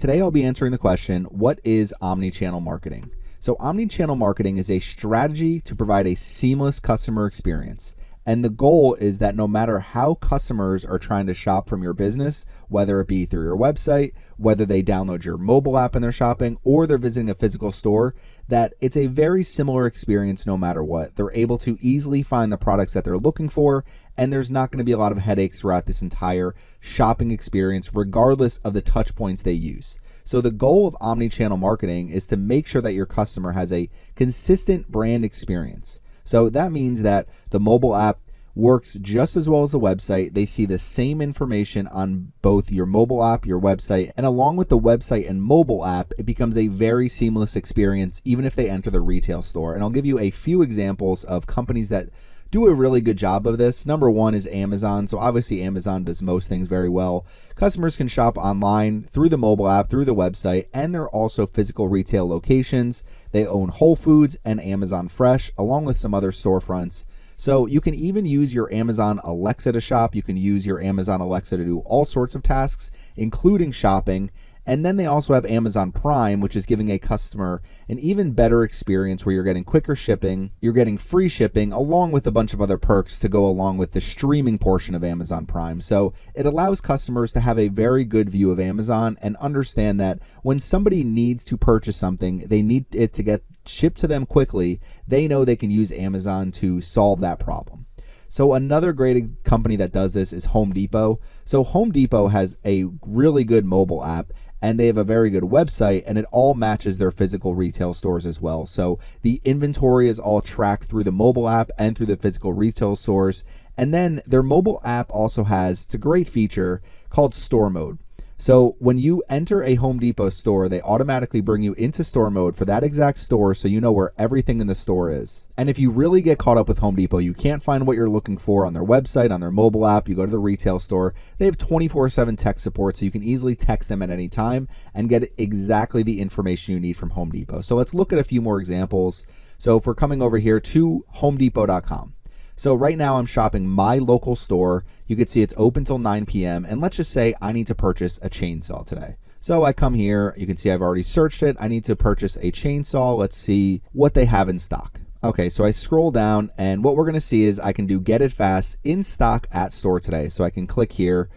Today I'll be answering the question, what is omnichannel marketing? So omnichannel marketing is a strategy to provide a seamless customer experience. And the goal is that no matter how customers are trying to shop from your business, whether it be through your website, whether they download your mobile app and they're shopping, or they're visiting a physical store, that it's a very similar experience no matter what. They're able to easily find the products that they're looking for, and there's not going to be a lot of headaches throughout this entire shopping experience, regardless of the touch points they use. So the goal of omnichannel marketing is to make sure that your customer has a consistent brand experience. So that means that the mobile app works just as well as the website. They see the same information on both your mobile app, your website, and along with the website and mobile app, it becomes a very seamless experience even if they enter the retail store. And I'll give you a few examples of companies that do a really good job of this. Number one is Amazon. So obviously Amazon does most things very well. Customers can shop online through the mobile app, through the website, and they're also physical retail locations. They own Whole Foods and Amazon Fresh, along with some other storefronts. So you can even use your Amazon Alexa to shop. You can use your Amazon Alexa to do all sorts of tasks, including shopping. And then they also have Amazon Prime, which is giving a customer an even better experience where you're getting quicker shipping, you're getting free shipping, along with a bunch of other perks to go along with the streaming portion of Amazon Prime. So it allows customers to have a very good view of Amazon and understand that when somebody needs to purchase something, they need it to get shipped to them quickly, they know they can use Amazon to solve that problem. So another great company that does this is Home Depot. So Home Depot has a really good mobile app, and they have a very good website, and it all matches their physical retail stores as well. So the inventory is all tracked through the mobile app and through the physical retail stores. And then their mobile app also has, it's a great feature called store mode. So when you enter a Home Depot store, they automatically bring you into store mode for that exact store, so you know where everything in the store is. And if you really get caught up with Home Depot, you can't find what you're looking for on their website, on their mobile app, you go to the retail store, they have 24/7 tech support, so you can easily text them at any time and get exactly the information you need from Home Depot. So let's look at a few more examples. So if we're coming over here to homedepot.com. So right now I'm shopping my local store. You can see it's open till 9 p.m. And let's just say I need to purchase a chainsaw today. So I come here, you can see I've already searched it. I need to purchase a chainsaw. Let's see what they have in stock. Okay, so I scroll down and what we're gonna see is I can do get it fast in stock at store today. So I can click here,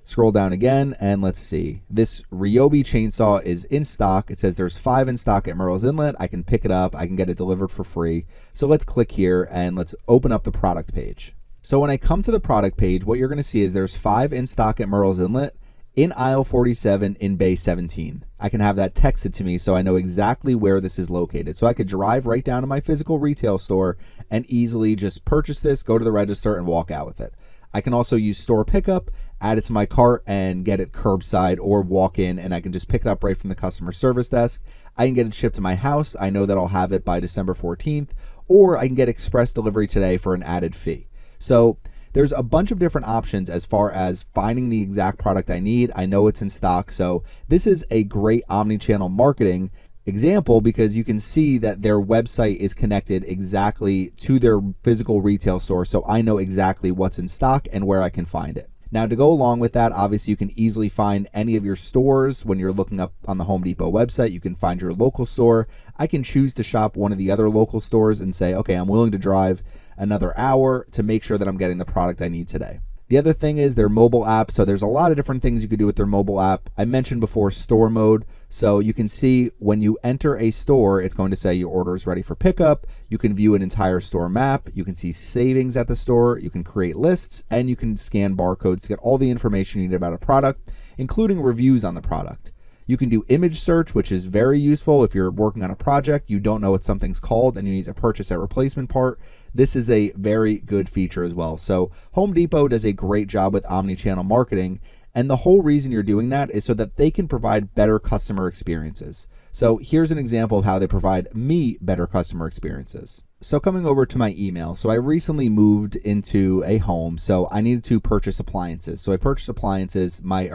scroll down again, and let's see. This Ryobi chainsaw is in stock. It says there's 5 in stock at Merle's Inlet. I can pick it up. I can get it delivered for free. So let's click here and let's open up the product page. So when I come to the product page, what you're going to see is there's 5 in stock at Merle's Inlet in aisle 47 in bay 17. I can have that texted to me so I know exactly where this is located. So I could drive right down to my physical retail store and easily just purchase this, go to the register, and walk out with it. I can also use store pickup, add it to my cart, and get it curbside or walk in, and I can just pick it up right from the customer service desk. I can get it shipped to my house. I know that I'll have it by December 14th, or I can get express delivery today for an added fee. So there's a bunch of different options as far as finding the exact product I need. I know it's in stock. So this is a great omnichannel marketing example because you can see that their website is connected exactly to their physical retail store, so I know exactly what's in stock and where I can find it. Now, to go along with that, obviously you can easily find any of your stores when you're looking up on the Home Depot website. You can find your local store. I can choose to shop one of the other local stores and say, okay, I'm willing to drive another hour to make sure that I'm getting the product I need today. The other thing is their mobile app. So there's a lot of different things you could do with their mobile app. I mentioned before store mode. So you can see when you enter a store, it's going to say your order is ready for pickup. You can view an entire store map. You can see savings at the store. You can create lists, and you can scan barcodes to get all the information you need about a product, including reviews on the product. You can do image search, which is very useful if you're working on a project, you don't know what something's called, and you need to purchase a replacement part. This is a very good feature as well. So Home Depot does a great job with omnichannel marketing, and the whole reason you're doing that is so that they can provide better customer experiences. So here's an example of how they provide me better customer experiences. So coming over to my email, so I recently moved into a home, so I needed to purchase appliances. So I purchased appliances. My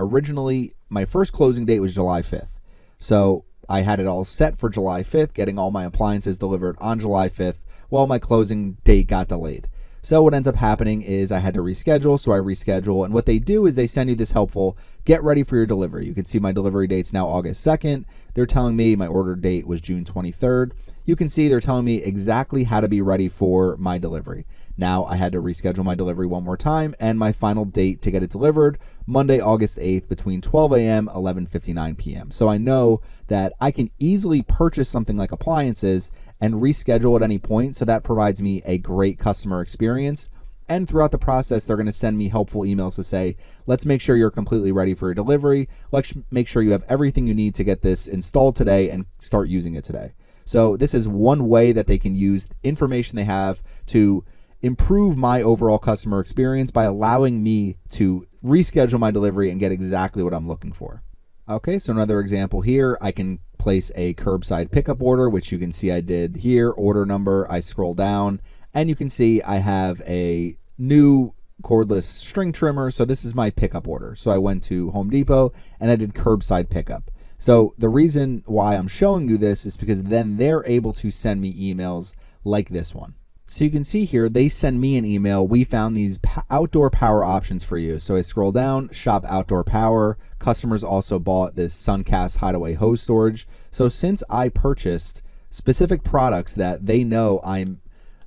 first closing date was July 5th. So I had it all set for July 5th, getting all my appliances delivered on July 5th. Well, my closing date got delayed. So what ends up happening is I had to reschedule, so I reschedule. And what they do is they send you this helpful, get ready for your delivery. You can see my delivery date's now August 2nd. They're telling me my order date was June 23rd. You can see they're telling me exactly how to be ready for my delivery. Now I had to reschedule my delivery one more time, and my final date to get it delivered, Monday, August 8th, between 12 a.m. 11:59 p.m. So I know that I can easily purchase something like appliances and reschedule at any point. So that provides me a great customer experience. And throughout the process, they're going to send me helpful emails to say, let's make sure you're completely ready for your delivery. Let's make sure you have everything you need to get this installed today and start using it today. So this is one way that they can use information they have to improve my overall customer experience by allowing me to reschedule my delivery and get exactly what I'm looking for. Okay, so another example here, I can place a curbside pickup order, which you can see I did here, order number, I scroll down, and you can see I have a new cordless string trimmer. So this is my pickup order. So I went to Home Depot and I did curbside pickup. So the reason why I'm showing you this is because then they're able to send me emails like this one. So you can see here, they send me an email. We found these outdoor power options for you. So I scroll down, shop outdoor power. Customers also bought this Suncast hideaway hose storage. So since I purchased specific products that they know I'm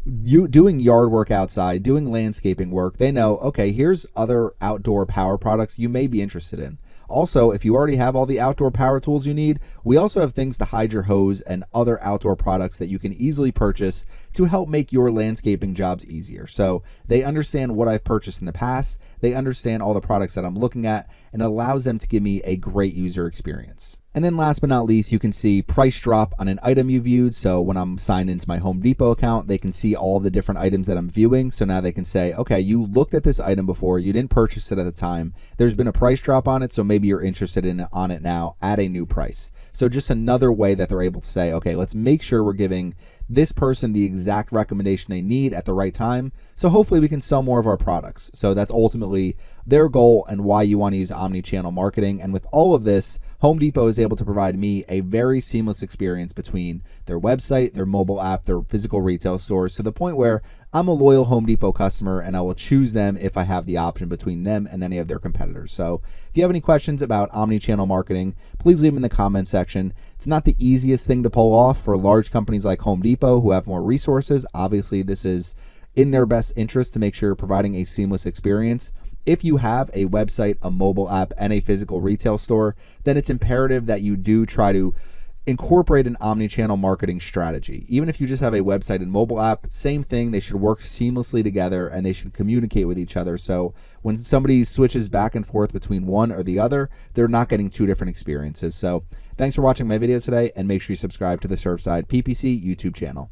doing yard work outside, doing landscaping work, they know, okay, here's other outdoor power products you may be interested in. Also, if you already have all the outdoor power tools you need, we also have things to hide your hose and other outdoor products that you can easily purchase to help make your landscaping jobs easier. So they understand what I've purchased in the past, they understand all the products that I'm looking at, and it allows them to give me a great user experience. And then last but not least, you can see price drop on an item you viewed. So when I'm signed into my Home Depot account, they can see all the different items that I'm viewing. So now they can say, okay, you looked at this item before, you didn't purchase it at the time. There's been a price drop on it, so maybe you're interested on it now at a new price. So just another way that they're able to say, okay, let's make sure we're giving this person the exact recommendation they need at the right time. So hopefully we can sell more of our products. So that's ultimately their goal and why you want to use omni-channel marketing. And with all of this, Home Depot is able to provide me a very seamless experience between their website, their mobile app, their physical retail stores, to the point where I'm a loyal Home Depot customer and I will choose them if I have the option between them and any of their competitors. So if you have any questions about omni-channel marketing, please leave them in the comment section. It's not the easiest thing to pull off for large companies like Home Depot who have more resources. Obviously, this is in their best interest to make sure you're providing a seamless experience. If you have a website, a mobile app, and a physical retail store, then it's imperative that you do try to incorporate an omni-channel marketing strategy. Even if you just have a website and mobile app, same thing, they should work seamlessly together and they should communicate with each other. So when somebody switches back and forth between one or the other, they're not getting two different experiences. So thanks for watching my video today, and make sure you subscribe to the Surfside PPC YouTube channel.